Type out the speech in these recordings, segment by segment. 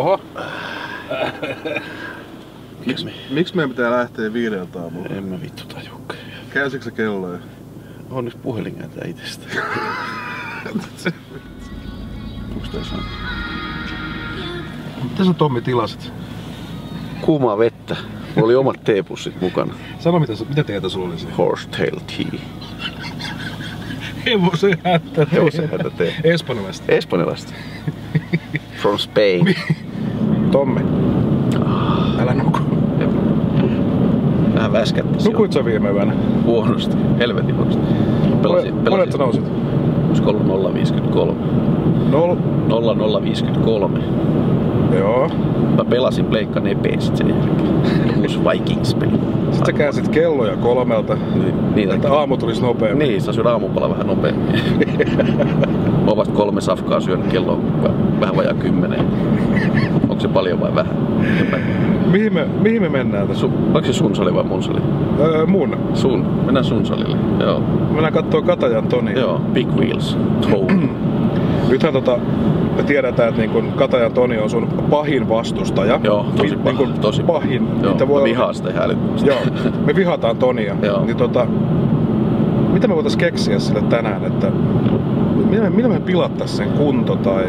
Oho. Miksi meidän pitää lähteä 5 aamulla? En mä vittu tajuukaan. Käänsikö se kelloja? On nyt puhelinkääntä itsestä. Onks tää saanut? Mitä sä Tommi tilasit? Kuumaa vettä. Mulla oli omat teepussit mukana. Sano mitä teetä sulla oli siinä? Horsetail tea. Hevosen hättä tee. Hevosen hättä tee. Espanjalaista. Espanjalaista. From Spain. Tommi. Älä nuku. Vähän väskättä. Nukuit sä viime yönä? Huonosti. Helvetin huonosti. Monet sä nousit? Olisiko ollut 0,53? 0,053. Joo. Mä pelasin Pleikka Nepeestä sen jälkeen. Uusi Vikings-peli. Sitten sä käänsit kelloja 3, niin, että aamu tulisi nopeammin. Niin, sä syöt aamupala vähän nopeammin. Mä oon vasta 3 safkaa syönyt, kello on vähän vajaa 10. Onko se paljon vai vähän? Mihin me mennään tässä? Onko se sun sali vai mun sali? Mun. Sun. Mennään sun salille. Joo. Mennään kattoo Katajan Tonia. Joo, Big Wheels. Nythän me tiedetään, että niin Katajan Toni on sun pahin vastustaja. Joo, tosi pahin. Niin tosi pahin. Joo, mä vihaan sitä ihan älyttömästi. Joo, me vihataan Tonia. Joo. Niin mitä me voitais keksiä sille tänään, että millä me pilattais sen kunto tai...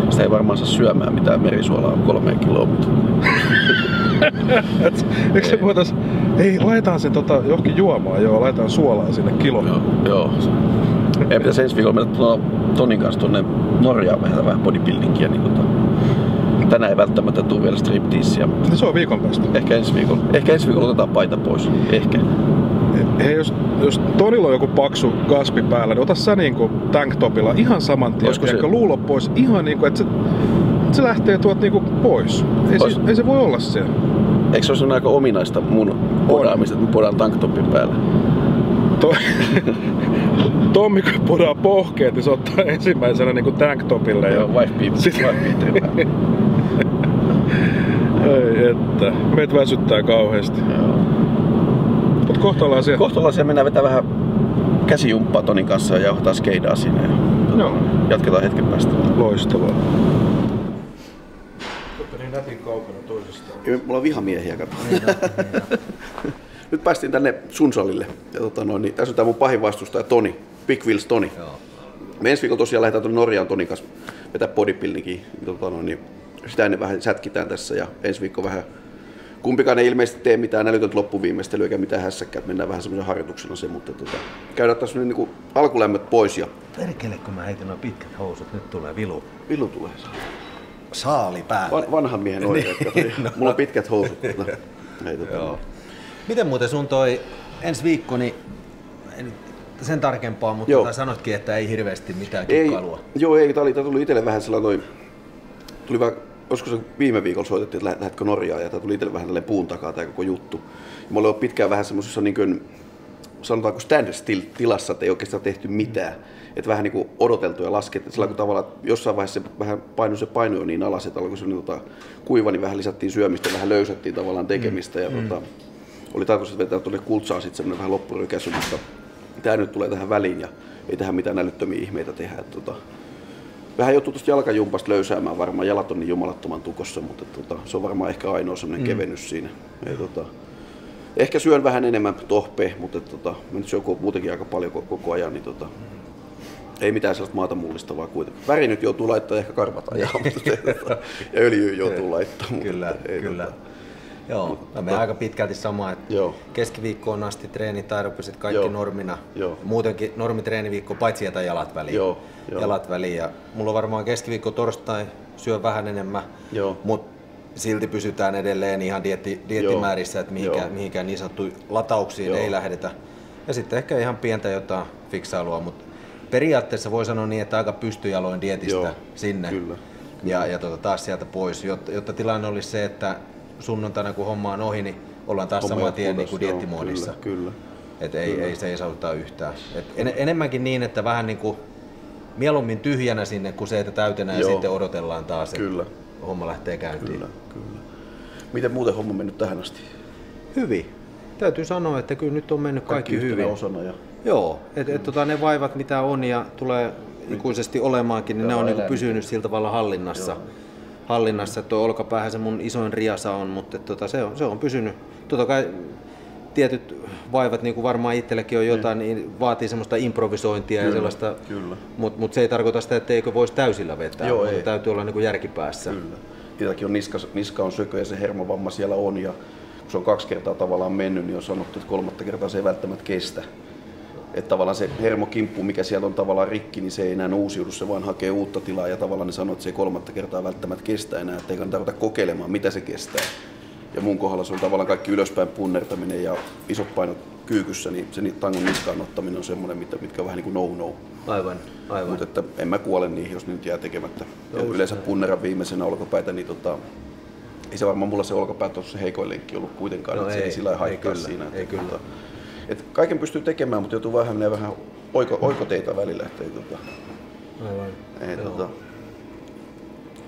Sitä ei varmaan saa syömään mitään merisuolaa 3 kilometriä. Eikö se voitais... Ei, laitetaan sen johonkin juomaan, joo, laitetaan suolaa sinne kiloon. Joo. Ei pitäisi ensi viikolla mennä Tonin kanssa tuonne Norjaan vähän bodybuildingia. Niin tänään ei välttämättä tule vielä stripteasia. Se on viikon päästä. Ehkä ensi viikolla otetaan paita pois. Ehkä. Hei, jos Tonilla on joku paksu kaspi päällä, niin ota sä niinku tanktopilla ihan saman tien. Ehkä luulot pois ihan niinku, että se lähtee tuot niinku pois. Ei se voi olla siellä. Eikö se ole aika ominaista mun podaamista, että mä podaan tanktopin päällä? Tommi kun podaa pohkeet, niin se ottaa ensimmäisenä niinku tanktopille. Joo, wife-beaterilla. Ei että, meitä väsyttää kauheasti. Joo. Mut kohta ollaan siellä. Kohta ollaan siellä, mennään vetää vähän käsijumppaa Tonin kanssa ja jauhtaa skeidaa sinne. Joo. Jatketaan hetken päästä. Loistavaa. Olette niin nätin kaukana toisestaan. Mulla on vihamiehiä, kato. Nyt päästiin tänne sun salille. Ja niin, tässä on tää mun pahin vastustaja Toni. Big Wheels Toni. Joo. Me ensi viikolla tosiaan lähdetään tuonne Norjaan Tonin kanssa vetää bodybuildingia. Niin sitä ennen vähän sätkitään tässä ja ensi viikko vähän kumpikaan ei ilmeisesti tee mitään älytöntä loppuviimeistelyä eikä mitään hässäkkää. Mennään vähän semmoisen harjoituksena se, mutta käydään tässä niin alkulämmöt pois. Ja... Perkele, kun mä heitin nuo pitkät housut, nyt tulee vilu. Vilu tulee. Saali päälle. Vanhan miehen oikein. No. Mulla on pitkät housut. Joo. Miten muuten sun toi ensi viikko, niin sen tarkempaa, mutta sanotkin, että ei hirveästi mitään kikkailua. Tää tuli itselle vähän sellainen, olisiko se viime viikolla soitettiin, että lähdetkö Norjaan, ja tää tuli itselle vähän tälleen puun takaa tää koko juttu. Ja mä olin pitkään vähän semmosessa niin kuin, sanotaanko stand-still-tilassa, että ei oikeastaan tehty mitään. Että vähän niin kuin odoteltu ja laskettu. Sillä kun tavallaan jossain vaiheessa se paino jo niin alas, että alkoi se kuiva, niin vähän lisättiin syömistä, vähän löysättiin tavallaan tekemistä. Ja oli tarkoitus vetää tuonne Kultsaan sitten semmoinen vähän loppurykäsy, mutta tää nyt tulee tähän väliin ja ei tähän mitään älyttömiä ihmeitä tehdä. Vähän joutuu tuosta jalkajumpasta löysäämään varmaan, jalat on niin jumalattoman tukossa, mutta se on varmaan ehkä ainoa semmoinen kevennys siinä. Ja, ehkä syön vähän enemmän tohpea, mutta mä nyt syön muutenkin aika paljon koko ajan, niin ei mitään sellaista maata mullistavaa kuitenkaan. Väri nyt joutuu laittaa ehkä karvat ajaa, ja öljyä joutuu laittaa. Kyllä, kyllä. Joo, mä menen aika pitkälti samaa, että keskiviikkoon asti treenitaidopiset kaikki normina. Muutenkin normitreeniviikko, paitsi jätä jalat väliin. Jalat väliin. Ja mulla on varmaan keskiviikko torstai syö vähän enemmän, mutta silti pysytään edelleen ihan dieettimäärissä, että mihinkään niin sanottuihin latauksiin ei lähdetä. Ja sitten ehkä ihan pientä jotain fiksailua, mutta periaatteessa voi sanoa niin, että aika pystyjaloin dietistä sinne. Kyllä. Ja taas sieltä pois, jotta tilanne olisi se, että sunnuntaina kun homma on ohi, niin ollaan taas saman tien niin kuin dieettimoodissa. Kyllä. Et ei seisauduta yhtään. Enemmänkin niin, että vähän niin kuin mieluummin tyhjänä sinne kuin se, että täytenä ja sitten odotellaan taas, että homma lähtee käyntiin. Kyllä. Miten muuten homma mennyt tähän asti? Hyvin. Täytyy sanoa, että kyllä nyt on mennyt kaikki hyvin. Osana Joo, ne vaivat mitä on ja tulee ikuisesti olemaankin, niin ne on niin pysynyt sillä tavalla hallinnassa. hallinnassa. Tuo olkapäähän se mun isoin riasa on, mutta se on pysynyt. Totta kai tietyt vaivat, niin kuin varmaan itselläkin on jotain, niin vaatii semmoista improvisointia kyllä, ja sellaista, mutta se ei tarkoita sitä, että eikö voisi täysillä vetää, mutta täytyy olla niin kuin järkipäässä. Kyllä. Tietenkin on niska on sökö ja se hermovamma siellä on, ja kun se on 2 kertaa tavallaan mennyt, niin on sanottu, että 3. kertaa se ei välttämättä kestä. Että tavallaan se hermokimppu, mikä siellä on tavallaan rikki, niin se ei enää uusiudu, se vaan hakee uutta tilaa, ja tavallaan ne sanoo, että se ei 3. kertaa välttämättä kestä enää, että ei kannata ruveta kokeilemaan, mitä se kestää. Ja mun kohdalla se on tavallaan kaikki ylöspäin punnertaminen ja isot painot kyykyssä, niin se tangon niskaan ottaminen on semmoinen, mitkä on vähän niin kuin no-no. Aivan. Mutta että en mä kuole niihin, jos nyt jää tekemättä. Yleensä punneran viimeisenä olkapäitä, niin ei se varmaan mulla se olkapää tuossa heikoin lenkki ollut kuitenkaan, että se ei sillä haittaa siinä. Ei kyllä. Että kaiken pystyy tekemään, mutta joutuu vähän oikoteita välillä. Aivan.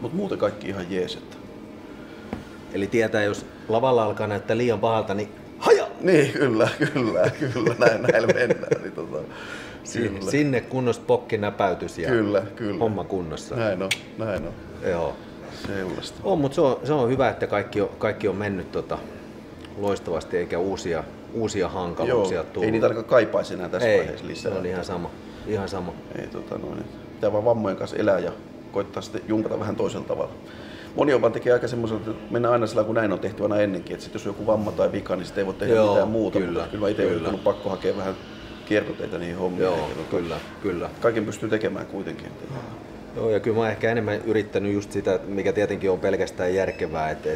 Mutta muuten kaikki ihan jees. Eli tietää, jos lavalla alkaa näyttää liian pahalta, niin haja! Niin, kyllä, näillä mennään. Niin, sinne kunnossa pokkinäpäytys ja kyllä. homma kunnossa. Näin on. Joo. Sellaista. On, mutta se on hyvä, että kaikki on mennyt loistavasti eikä uusia hankaluuksia tullut. Ei niitä ainakaan kaipaisi enää tässä vaiheessa lisää. Se on ihan sama. Ei, pitää vaan vammojen kanssa elää ja koittaa sitten jumpata vähän toisella tavalla. Moni on vaan tekee aika semmoisella, että mennään aina sillä, kun näin on tehty aina ennenkin, että sit jos on joku vamma tai vika, niin sitten ei voi tehdä mitään muuta. Kyllä mä itse olen ollut pakko hakea vähän kiertoteitä niihin hommiin. Joo, kyllä. Kaiken pystyy tekemään kuitenkin. Joo, ja kyllä mä oon ehkä enemmän yrittänyt just sitä, mikä tietenkin on pelkästään järkevää, että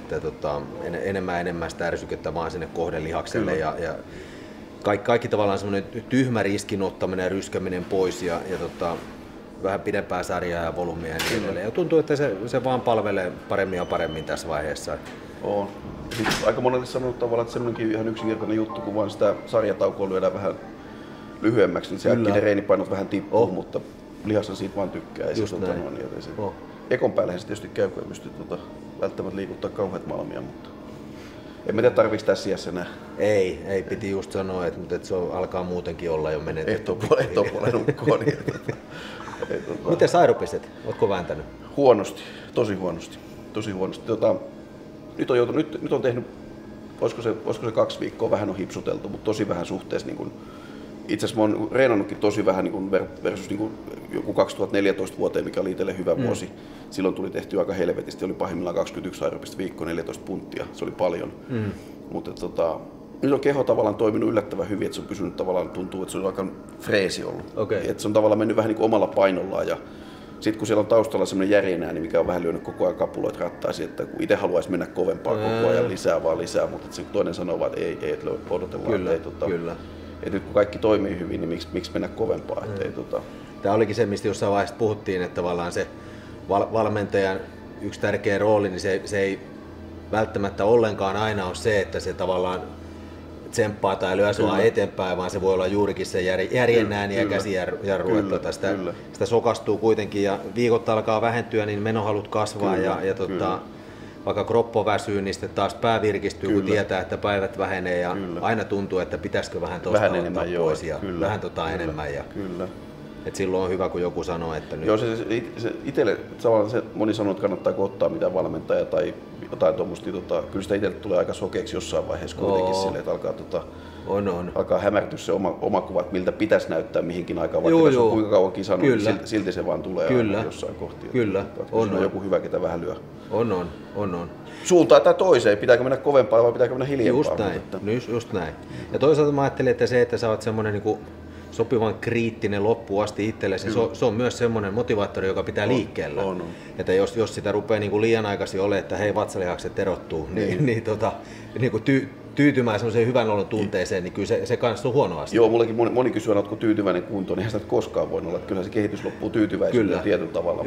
enemmän sitä ärsykettä vaan sinne kohdelihakselle ja kaikki tavallaan semmoinen tyhmä riskin ottaminen ja ryskäminen pois ja vähän pidempää sarjaa ja volyymia ja niin edelleen. Ja tuntuu, että se vaan palvelee paremmin ja paremmin tässä vaiheessa. On. Sitten aika monelle sanonut tavallaan, että semmoinenkin ihan yksinkertainen juttu, kun vaan sitä sarjataukoa lyödään vähän lyhyemmäksi, niin se äkkiä reenipainot vähän tippuu, mutta lihassa siitä vaan tykkää. Ekon päällähän se tietysti käy, kun ei pysty välttämättä liikuttaa kauheat malmia, mutta en tiedä, tarviiko tässä iässä enää. Ei, piti just sanoa, että se alkaa muutenkin olla jo menetetty. Ehtopuolen ukkoon. Miten aerobiset? Ootko vääntänyt? Huonosti, tosi huonosti. Nyt on tehnyt, olisiko se 2 viikkoa vähän on hipsuteltu, mutta tosi vähän suhteessa. Niin itse asiassa mä oon reenannutkin tosi vähän niin versus niin joku 2014 vuoteen, mikä oli itselle hyvä vuosi. Silloin tuli tehty aika helvetisti, oli pahimmillaan 21 aerobista viikkoa, 14 punttia, se oli paljon. Mutta nyt on keho tavallaan toiminut yllättävän hyvin, että se on pysynyt tavallaan, tuntuu, että se on aika freesi ollut. Että se on tavallaan mennyt vähän niin kuin omalla painollaan. Ja sitten kun siellä on taustalla semmoinen järjenääni, mikä on vähän lyönyt koko ajan kapuloita rattaisiin, että kun itse haluaisi mennä kovempaa koko ajan lisää, mutta se toinen sanoo vaan, että ei odotellaan. Kyllä. Et nyt kun kaikki toimii hyvin, niin miksi mennä kovempaa? Tämä olikin se, mistä jossain vaiheessa puhuttiin, että tavallaan se valmentajan yksi tärkeä rooli, niin se ei välttämättä ollenkaan aina ole se, että se tavallaan tsemppaa tai lyö sua eteenpäin, vaan se voi olla juurikin se järjennääni ja käsijarru. Sitä sokastuu kuitenkin ja viikot alkaa vähentyä, niin menohalut kasvaa vaikka kroppo väsyy, niin sitten taas pää virkistyy, kun tietää, että päivät vähenee ja aina tuntuu, että pitäisikö vähän tuosta ottaa pois ja vähän enemmän. Et silloin on hyvä, kun joku sanoo, että nyt... Joo, se itselle, moni sanoo, että kannattaa ottaa mitään valmentajaa tai jotain tuommoista, kyllä sitä itselle tulee aika sokeeksi jossain vaiheessa kuitenkin silleen, että alkaa hämärtyä se oma kuva, että miltä pitäisi näyttää mihinkin aikaan, vaikka tässä on kuinka kauan kisannut, niin silti se vaan tulee aina jossain kohti. Kyllä, on joku hyvä, ketä vähän lyö. On. Suuntaan tai toiseen, pitääkö mennä kovempaa vai pitääkö mennä hiljempaa? Just näin. Ja toisaalta mä ajattelin, että se, että sä oot semmonen niinku sopivan kriittinen loppuun asti itsellesi, se on myös semmoinen motivaattori, joka pitää liikkeellä. Että jos sitä rupeaa niinku liian aikaisin olemaan, että hei vatsalihakset erottuu, niin tyytymään semmoiseen hyvän olon tunteeseen, niin kyllä se kanssa on huono asia. Joo, mullekin moni kysyy, oletko tyytyväinen kuntoon, niin eihän sitä koskaan voi olla. Että kyllä se kehitys loppuu tyytyväisyydellä tietyllä tavalla.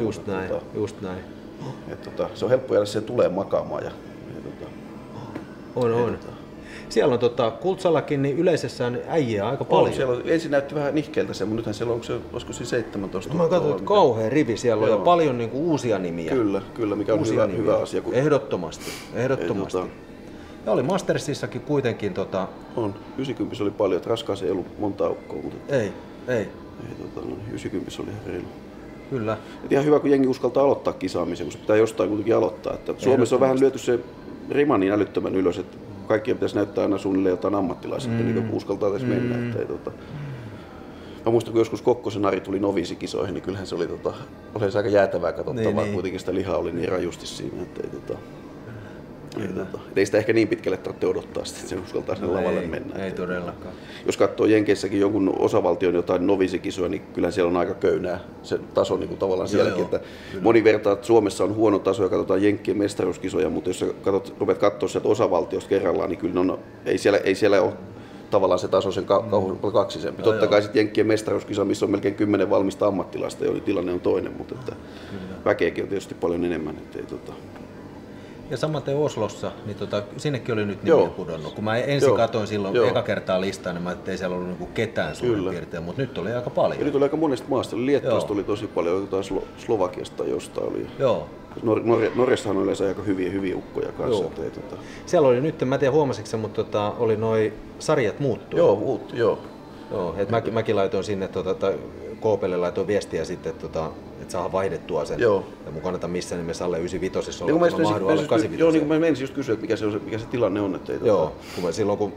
Just näin. Se on helppo jäädä siihen tulee makaamaan. On. Siellä on Kultsallakin niin yleisessään äijää aika paljon. Siellä ensin näytti vähän nihkeeltä se, mutta nythän siellä olisiko siinä 17 000. Mä katsoin, että kauhean rivi siellä on ja paljon niinku uusia nimiä. Kyllä, mikä on hyvä asia. Ehdottomasti. Ja oli Mastersissakin kuitenkin. On, 90 oli paljon, että raskaaseen ei ollut monta aukkoa. Mutta... Ei. 90 oli ihan reilu. Kyllä. Et ihan hyvä, kun jengi uskaltaa aloittaa kisaamisen, kun se pitää jostain kuitenkin aloittaa. Että Suomessa on vähän lyöty se rima niin älyttömän ylös, että kaikkien pitäisi näyttää aina suunnilleen jotain ammattilaisia, niin uskaltaa tässä mennä. Mä muistan, kun joskus Kokkosen Ari tuli noviisikisoihin, niin kyllähän se oli aika jäätävää katsottavaa, kuitenkin sitä lihaa oli niin rajusti siinä. Ei sitä ehkä niin pitkälle tarvitse odottaa, että se uskaltaa sen lavalle mennä. Ei todellakaan. Jos katsoo Jenkeissäkin jonkun osavaltion jotain noviisikisoja, niin kyllähän siellä on aika köynää se taso niin kuin tavallaan sielläkin. Että moni vertaa, että Suomessa on huono taso ja katsotaan Jenkkien mestaruuskisoja, mutta jos rupeat katsoa sieltä osavaltiosta kerrallaan, niin kyllä ei siellä ole tavallaan se taso sen kaksisempi. Totta kai sitten Jenkkien mestaruuskisa, missä on melkein 10 valmista ammattilaista, joiden tilanne on toinen, mutta että väkeäkin on tietysti paljon enemmän. Ja samaten Oslossa, niin sinnekin oli nyt nimiä pudonnut. Kun mä ensin katsoin silloin eka kertaa listaa, niin mä ettei siellä ollut niinku ketään suurin piirtein, mutta nyt oli aika paljon. Ja nyt oli aika monesta maasta. Liettuasta oli tosi paljon, jotain Slovakiasta jostain oli. Joo. Norjassahan on yleensä aika hyviä ukkoja kanssa. Siellä oli nyt, mä en tiedä huomasitko se, mutta oli noi sarjat muuttuu. Joo. Mäkin laitoin sinne, KP:lle laitoin viestiä sitten, että saadaan vaihdettua sen. Joo. Ja mun kannata missään nimessä alle 95 olla, että mä mahdun alle 85. Joo, niin kuin mä menisin just kysyä, että mikä se tilanne on. Joo, silloin kun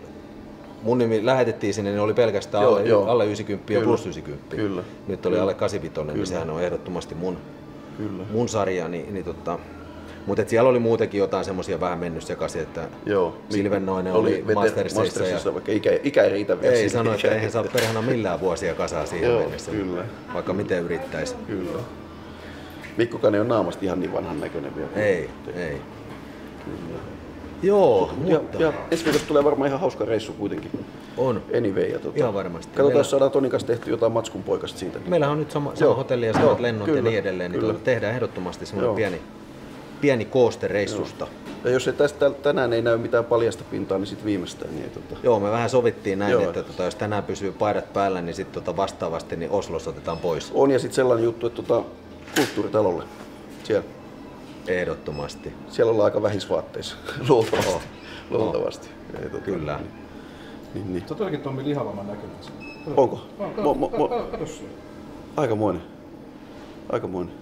mun nimi lähetettiin sinne, niin oli pelkästään alle 90 ja plus 90. Kyllä. Nyt oli alle 85, niin sehän on ehdottomasti mun sarja. Mutta siellä oli muutenkin jotain semmoisia vähän mennyt sekaisin, että Silvennoinen oli Mastersissa, vaikka ikä ei riitä vielä. Ei sano, että eihän saa perhana millään vuosia kasaan siihen mennessä, vaikka miten yrittäisi. Kyllä. Mikkokaan ei ole naamasta ihan niin vanhan näköinen vielä. Ei. Kyllä. Joo, mutta... Ja ensi viikossa tulee varmaan ihan hauska reissu kuitenkin. On. Anyway. Ihan varmasti. Katsotaan, jos saadaan Tonin kanssa tehty jotain matskun poikasta siitä. Meillähän on nyt sama hotelli ja samat lennot ja niin edelleen, niin tehdään ehdottomasti semmoinen pieni kooste reissusta. Ja jos ei tänään ei näy mitään paljasta pintaa, niin sitten viimeistään. Niin Joo, me vähän sovittiin näin, että jos tänään pysyy paidat päällä, niin sitten vastaavasti niin Oslossa otetaan pois. On, ja sitten sellainen juttu, että kulttuuritalolle siellä. Ehdottomasti. Siellä ollaan aika vähisvaatteissa, luultavasti. Kyllä. Niin. Sä todellakin Tommi lihavamman näkymässä. Onko? Kato siellä. Aikamoinen.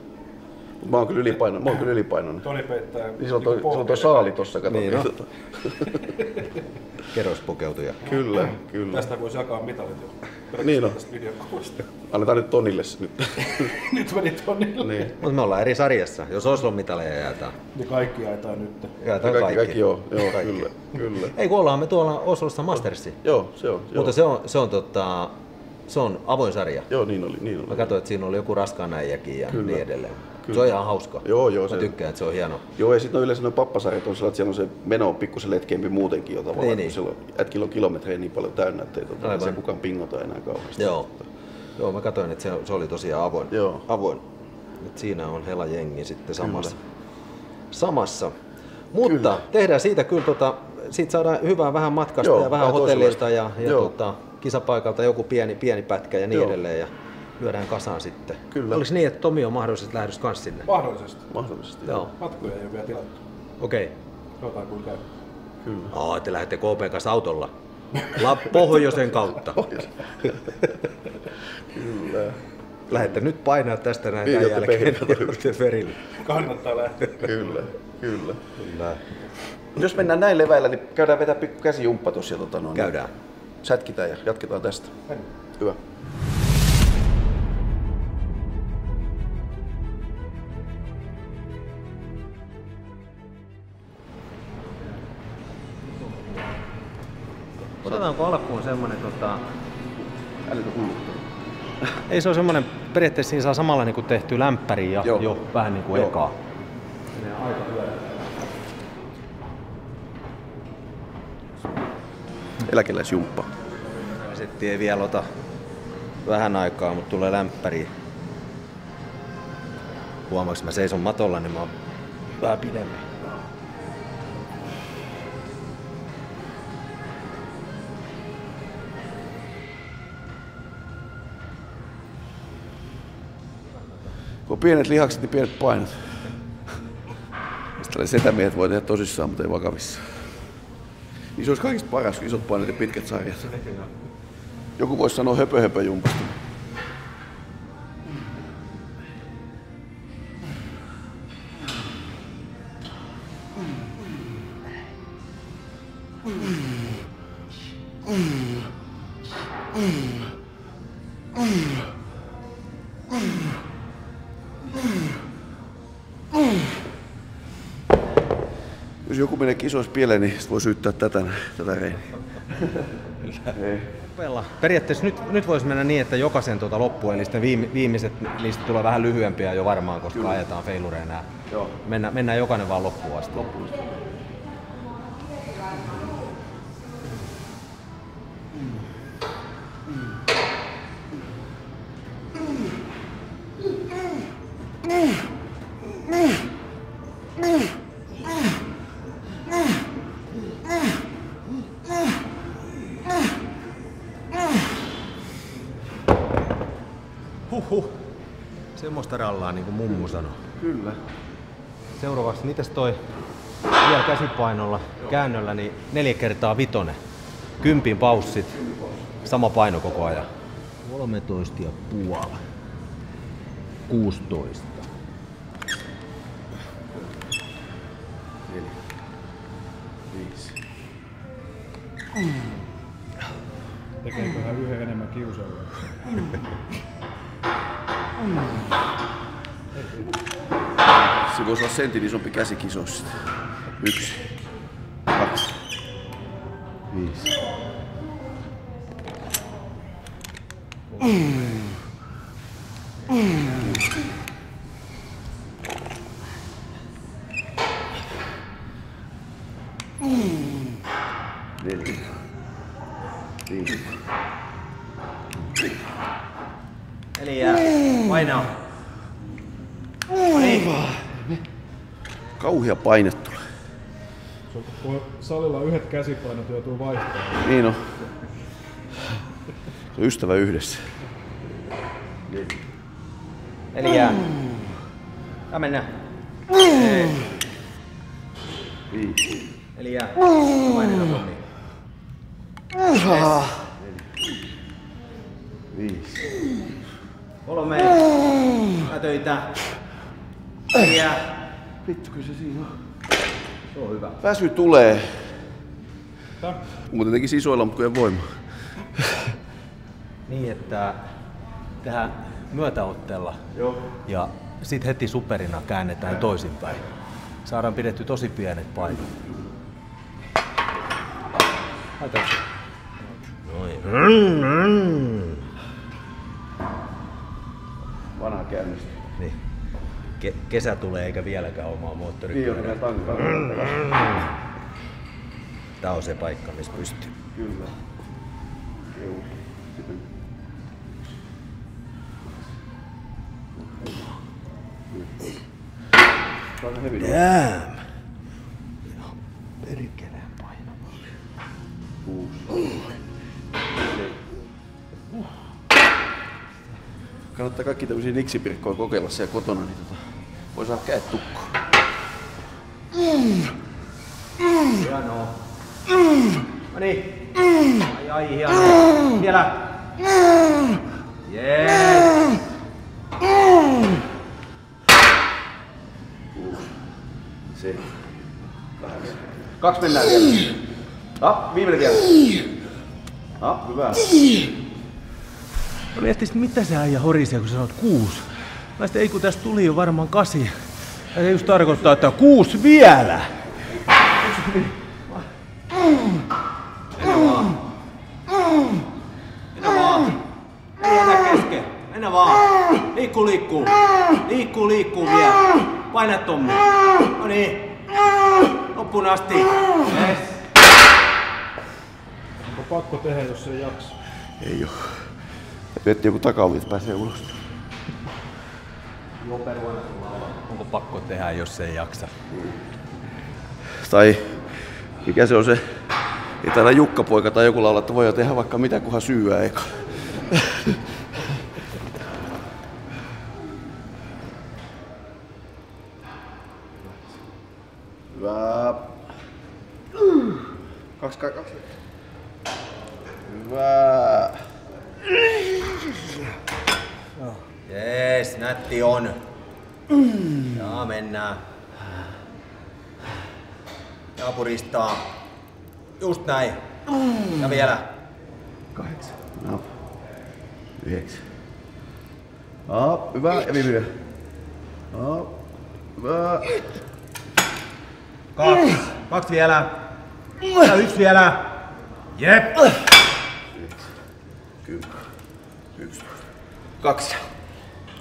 Mä oon kyllä ylipainoinen. Toni peittää. Niin se on tuo saali tossa, kato. Niin, Kerrospukeutuja. Kyllä. Tästä voisi jakaa mitalit jo. Niin on. Videokuvasta. Annetaan nyt Tonille se nyt. Nyt meni Tonille. Niin. Mutta me ollaan eri sarjassa. Jos Oslon mitaleja jaetaan. Niin kaikki jaetaan nyt. Jaetaan kaikki. Joo, kyllä. Ei kun ollaanhan me tuolla Oslossa Mastersi. Joo, se on. Mutta se on avoin sarja. Joo, niin oli. Mä katsoin, että siinä oli joku raskaan äijäkin ja niin edelleen. Kyllä. Se on ihan hauska. Joo. Mä tykkään, että se on hieno. Joo, ja sitten yleensä nuo pappasarjat on sellainen, että siellä on se meno on pikkusen letkeämpi muutenkin jo tavallaan. Niin. Siellä on jätkillä on kilometrejä niin paljon täynnä, että ei se kukaan pingota enää kauheasti. Joo, mä katsoin, että se oli tosiaan avoin. Nyt siinä on hela jengi sitten samassa. Mutta tehdään siitä kyllä, siitä saadaan hyvää vähän matkasta ja vähän hotellilta ja kisapaikalta joku pieni pätkä ja niin edelleen. Ja lyödään kasaan sitten. Kyllä. Oliko niin, että Tomi on mahdollisesti lähdössä kanssa sinne? Mahdollisesti. Joo. Matkuja ei ole vielä tilattu. Okei. Katsotaan kuin käy. Kyllä. Te lähdette KP:n kanssa autolla. Pohjoisen kautta. Kyllä. Lähdette nyt painaa tästä näin tämän jälkeen. Perille. Kannattaa lähteä. Kyllä. Jos mennään näin leväillä, niin käydään vetää pikku käsijumppa tuossa. Käydään. Sätkitään ja jatketaan tästä. Hyvä. Otetaanko alkuun semmonen Älytön hulluttelu. Ei se ole semmonen, periaatteessa siinä saa samalla niinku tehty lämpäri ja jo vähän niinku ekaa. Menee aika hyvä. Eläkeläisjumppa. Setti ei vielä ota vähän aikaa, mutta tulee lämpäri. Huomaaks mä seison matolla, niin mä oon vähän pidemmin. Kun on pienet lihakset, niin pienet painot. Sitten setämiehet voi tehdä tosissaan, mutta ei vakavissaan. Niin se olisi kaikista paras, isot painot ja pitkät sarjat. Joku voisi sanoa höpö-höpö-jumpasta. Jos joku menee kisoissa pieleen, niin sit voi syyttää tätä reeniä. Periaatteessa nyt voisi mennä niin, että jokaisen loppuun, eli sitten viimeiset niistä tulee vähän lyhyempiä jo varmaan, koska kyllä ajetaan feilureja nää. Mennään jokainen vaan loppuun asti. Semmoista rallaa, niin kuin mummu sanoi. Kyllä. Seuraavaksi, mitäs toi vielä käsipainolla, käännöllä, niin 4x5. 10 paussit, sama paino koko ajan. 13,5. 16. 4. 5. Tekeeköhän yhden enemmän kiusalla? Se voisi olla sentin isompi käsi kisossa. 1, 2, 5. Eli painaa. Kauhea paine tulee. Kun salilla yhdet käsipainot joutuu vaihtamaan. Niin on. Se on ystävä yhdessä. Eli jää. Ja mennään. 5. Eli jää. Paineta Tommi. 5. 3. Töitä. 4. Vittu, kyllä se siinä on. Se on hyvä. Väsy tulee. Muuten tekisi isoilla, mutta kun ei voimaa. Niin, että tehdään myötäotteella. Joo. Ja sit heti superina käännetään toisinpäin. Saadaan pidetty tosi pienet painot. Laitaanko se? Noin. Vanha käynnistä. Niin. Kesä tulee eikä vieläkään omaa moottoripyörää. Niin, on tankkaa. Tää on se paikka, missä pystyy. Kyllä. Damn! Ihan perkeleen painava. 6. Kannattaa kaikki tämmöisiä niksipirkkoja kokeilla siellä kotona, niin voi saada kädet tukkoon. Hienoa. Noniin. Ai hienoa. Vielä. Jees. 7. 8. 2 mennään vielä. Viimeinen vielä. Hyvä. Mä mietin, mitä se äijä horisee, kun sä sanot 6. Mä sitten, ei kun tästä tuli jo varmaan 8. Ja se just tarkoittaa, että 6 vielä. Mennä vaan. Mennä vaan. Ei jätä kesken. Mennä vaan. Liikkuu. Liikkuu vielä. Paina Tommi. Noniin. Loppuun asti. Yes. Onko pakko tehdä, jos ei jaksa? Ei oo. Vietti joku takaovi, että pääsee ulos. Onko pakko tehdä, jos ei jaksa? Tai mikä se on se, ei täällä Jukka-poika tai joku laulaa, että voi jo tehdä vaikka mitä, kunhan syyä eka. Hyvä. 2. Hyvä. Jees, nätti on. Ja mennään. Ja puristaa. Just näin. Ja vielä. 8. Up. 9. Up. Hyvä. Ja viimeinen vielä. Up. Hyvä. 2. 2 vielä. Ja 1 vielä. Jep. 10. 11. 2.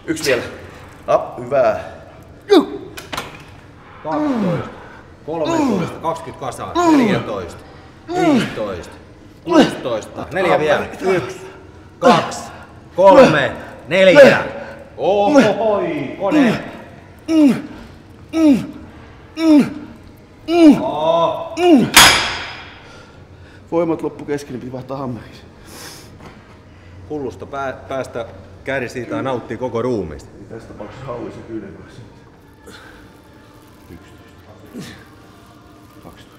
1 vielä. Up. Hyvä. 12. 13. 20 kasaan. 14. 15. 16. 4 vielä. 1. 2. 3. 4. Ohoi. Kone. Voimat loppu kesken, niin piti vaihtaa hammeriksi. Hullusta päästä kärsii tai nauttii koko ruumista. Tässä tapauksessa hallissa kyyden kanssa. 11. 12.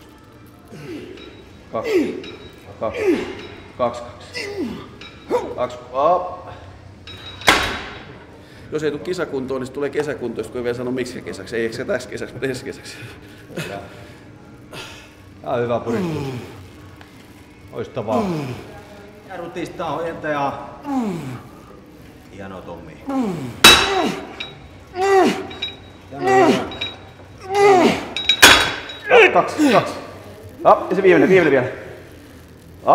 2. 2. 2. Jos ei tule kisakuntoon, niin tulee kesäkuntoon, kun ei vielä sano miksi kesäksi. Ei ehkä tässä kesäksi, mutta ensi kesäksi. Tää on hyvä puristus. Loistavaa. Ja rutista ohjentaja. Hienoa Tommi. Kaksi. Up, ja se viimeinen vielä.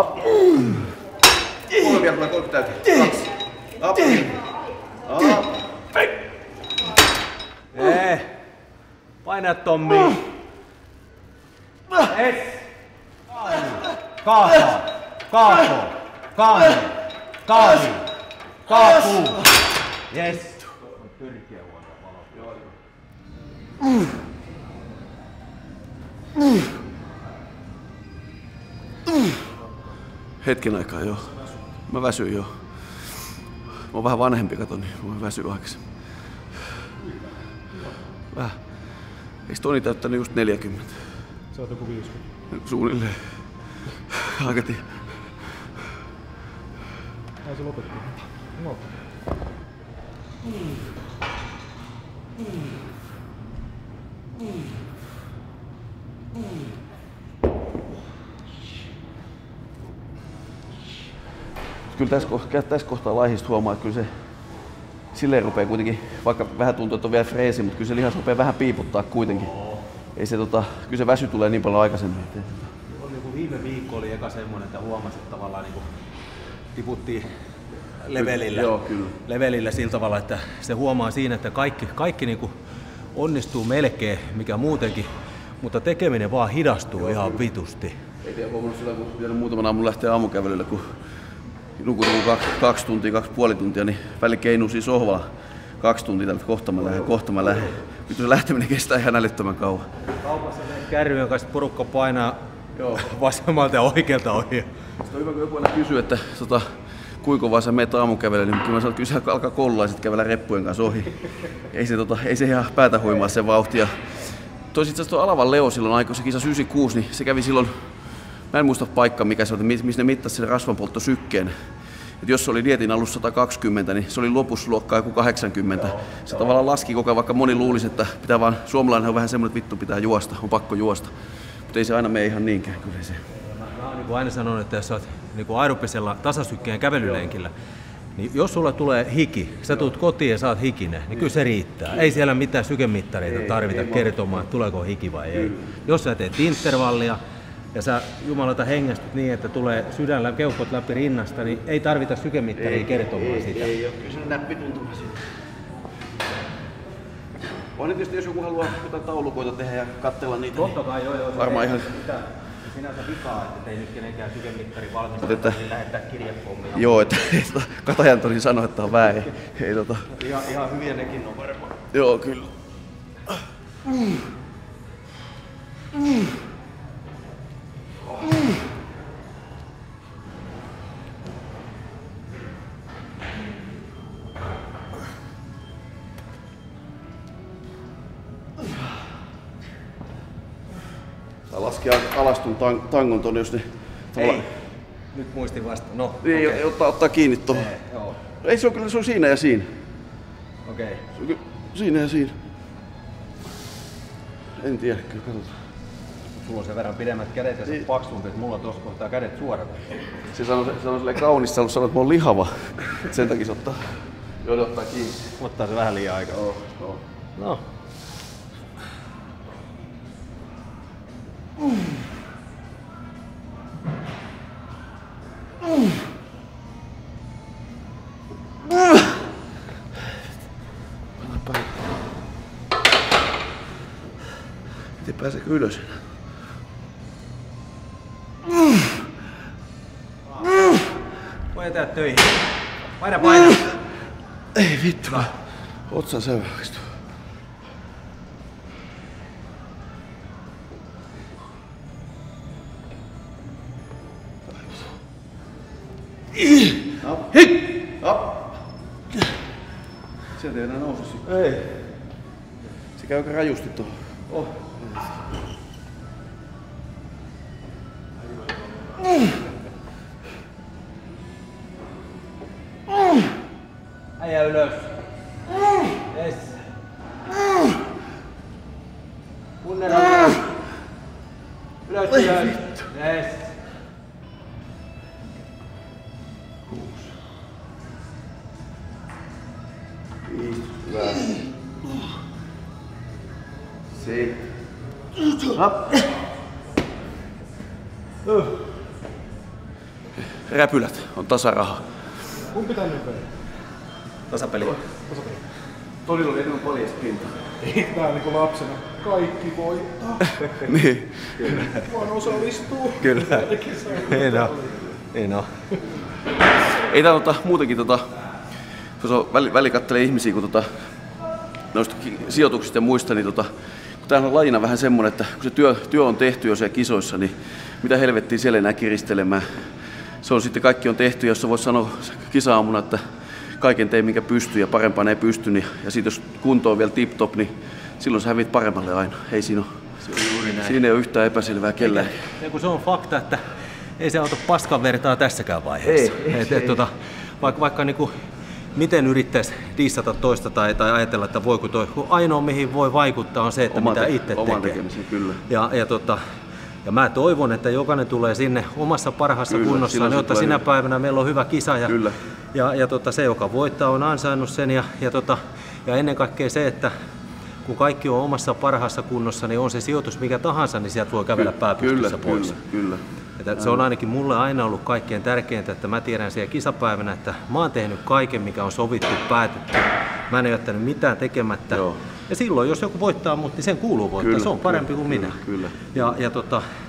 Up. 3 vielä tulee 30 täyteen. 2. Up. Up. Paina Tommi. Es. Kaapu. Yes. Pyrkiä huono valo. Hetken aikaa joo. Mä väsyin joo. Mä oon vähän vanhempi, kato, niin mä väsyin aikaisemmin. Vähän. Eikö Toni täyttänyt just 40? Sä oot joku 50. Suunnilleen. Haketin. Ai se lopetti. No. Kyllä tässä kohtaa laihista huomaa, että kyllä se silleen rupeaa kuitenkin, vaikka vähän tuntuu, että on vielä freesi, mutta kyllä se lihas rupeaa vähän piiputtaa kuitenkin. Ei se, kyllä se väsy tulee niin paljon aikaisemmin. Viime viikko oli eka semmonen, että huomasi, että tavallaan niin tiputtiin levelillä. Joo, kyllä. Levelillä sillä tavalla, että se huomaa siinä, että kaikki niin kuin onnistuu melkein, mikä muutenkin, mutta tekeminen vaan hidastuu ihan vitusti. Ei tiedä huomannut sillä, kun pitänyt muutaman aamun lähteä aamukävelyllä, kun nukutin 2 tuntia, 2,5 tuntia, niin väli keinuu siis sohvalla 2 tuntia, tällä kohta mä lähden. Nyt se lähteminen kestää ihan älyttömän kauan. Kaupassa kärryjen kanssa porukka painaa vasemmalta ja oikealta ohi. Sitten on hyvä, kun joku aina kysyy, että kuinka kovaa sä meet aamukävelylle, niin kyllä mä sanon, että kyllä alkaa koululaiset kävellä reppujen kanssa ohi. Ei se ihan päätä huimaa sen vauhtia. Toisin itse asiassa tuo Alavan Leo silloin aikoina, se kisasi 96, niin se kävi silloin, mä en muista paikkaa mikä se oli, missä ne mittasi sen rasvanpolttosykkeen. Et jos se oli dietin alussa 120, niin se oli lopussa luokkaa joku 80. Se tavallaan laski koko ajan, vaikka moni luulisi, että pitää vaan, suomalainen on vähän semmoinen, että vittu pitää juosta, on pakko juosta. Mutta ei se aina mene ihan niinkään, kyllä se. Mä oon niin aina sanonut, että jos sä oot niin aerobiisella tasasykkeen kävelylenkillä, niin jos sulla tulee hiki, sä tulet kotiin ja sä oot hikinen, niin kyllä se riittää. Ei siellä mitään sykemittareita tarvita kertomaan, että tuleeko hiki vai ei. Jos sä teet intervallia ja sä jumalauta hengästyt niin, että tulee sydänllä keuhkot läpi rinnasta, niin ei tarvita sykemittaria kertomaan sitä. Ei ole, kyllä se näppi tuntuma siitä. On tietysti, jos joku haluaa jotain taulukoita tehdä ja katsella niitä. Totta kai, joo. Varmaan ihan sinänsä vikaa, että ei nyt kenenkään sykemittari valmisteta, niin lähettää kirjepommia. Joo, että Katajantori sanoi, että on väärin. Ihan hyviä nekin on varmaan. Joo, kyllä. Saa laskea alastun tangon tonne, jos ne... Ei. Nyt muistin vasta. No, ei, okay. Ottaa kiinni tuohon. Ei, se on kyllä, se on siinä ja siinä. Okei. Se on kyllä siinä ja siinä. En tiedä, kyllä katsotaan. Sulla on sen verran pidemmät kädet ja se paksumpi, että mulla tuossa kohtaa kädet suorat. Se sanoi silleen kaunista, sanoi, että mä oon lihava. Sen takia se ottaa kiinni. Ottaa se vähän liian aikaa. No. Miten pääseekö ylös? Voi jätää töihin. Paina. Ei vittu. Otsa seuraavaksi. Hei! Sieltä ei enää nousu sitten. Ei. Se käy aika rajusti tuohon. Äijä ylös. Yes. Kunnes ylös. Yes. 6. 5. Hyvä. 7. Räpylät on tasaraha. Kumpi tänne peli? Tasapeli. Torilla oli enemmän paljasta pintaa. Ei tää niinku lapsena. Kaikki voittaa. Niin. Vaan osallistuu. Kyllä. Ei no. Ei tää muutenkin jos on väli kattelee ihmisiä kun noista sijoituksista ja muista, niin kun täällä on lajina vähän semmonen, että kun se työ on tehty jo siellä kisoissa, niin mitä helvettiä siellä enää kiristelemään. Se on sitten kaikki on tehty, jos sä voit sanoa kisa-aamuna, että kaiken tee minkä pystyy ja parempaan ei pysty, niin, ja sitten jos kunto on vielä tip-top, niin silloin sä hävit paremmalle aina. Ei siinä ei ole yhtään epäselvää kellään. Ja kun se on fakta, että ei se auta paskan vertaa tässäkään vaiheessa. Ei. Vaikka niinku, miten yrittäisi dissata toista tai ajatella, että voiko toi, kun ainoa mihin voi vaikuttaa on se, että mitä itse oman tekee. tekemisen, kyllä. Ja mä toivon, että jokainen tulee sinne omassa parhaassa kunnossaan, jotta sinä päivänä meillä on hyvä kisa. Ja se, joka voittaa, on ansainnut sen. Ja ennen kaikkea se, että kun kaikki on omassa parhaassa kunnossa, niin on se sijoitus mikä tahansa, niin sieltä voi kävellä pääpystyssä pois. Kyllä. Se on ainakin mulle aina ollut kaikkein tärkeintä, että mä tiedän siellä kisapäivänä, että mä oon tehnyt kaiken, mikä on sovittu, päätetty. Mä en ole jättänyt mitään tekemättä. Joo. Ja silloin, jos joku voittaa mut, niin sen kuuluu voittaa. Se on parempi kuin minä. Kyllä.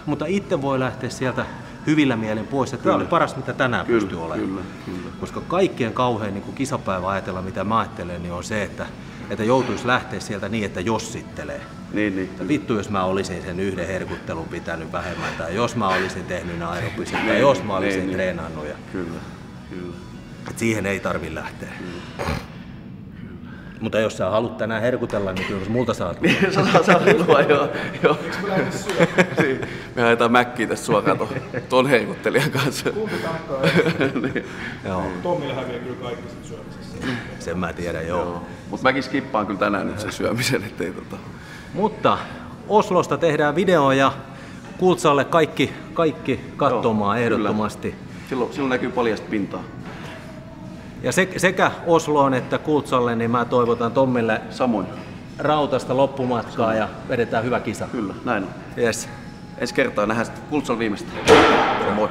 Mutta itse voi lähteä sieltä hyvillä mielin pois. Tämä oli paras, mitä tänään pystyy olemaan. Kyllä. Koska kaikkien kauhein niin kisapäivä ajatella, mitä mä ajattelen, niin on se, että joutuisi lähteä sieltä niin, että jossittelee. Niin. Vittu, jos mä olisin sen yhden herkuttelun pitänyt vähemmän, tai jos mä olisin tehnyt aerobiset, tai jos mä olisin treenannut. Kyllä. Et siihen ei tarvi lähteä. Mutta jos sä haluat tänään herkutella, niin kyllä multa saat lupa. Saa lupa, joo. Me haetaan mäkkiä tässä suoraan ton herkuttelijan kanssa. Kumpi tankkaa? Tommille häviää kyllä kaikki sit syömisessä. Sen mä tiedän, joo. Mutta mäkin skippaan kyllä tänään nyt sen syömisen, ettei Mutta Oslosta tehdään video ja Kultsalle kaikki katsomaan ehdottomasti. Silloin näkyy paljasta pintaa. Ja sekä Osloon että Kultsalle, niin mä toivotan Tommille samoin rautasta loppumatkaa ja vedetään hyvä kisa. Kyllä, näin on. Yes. Ensi kertaa nähdään sitten Kultsalla viimeistä. Moi.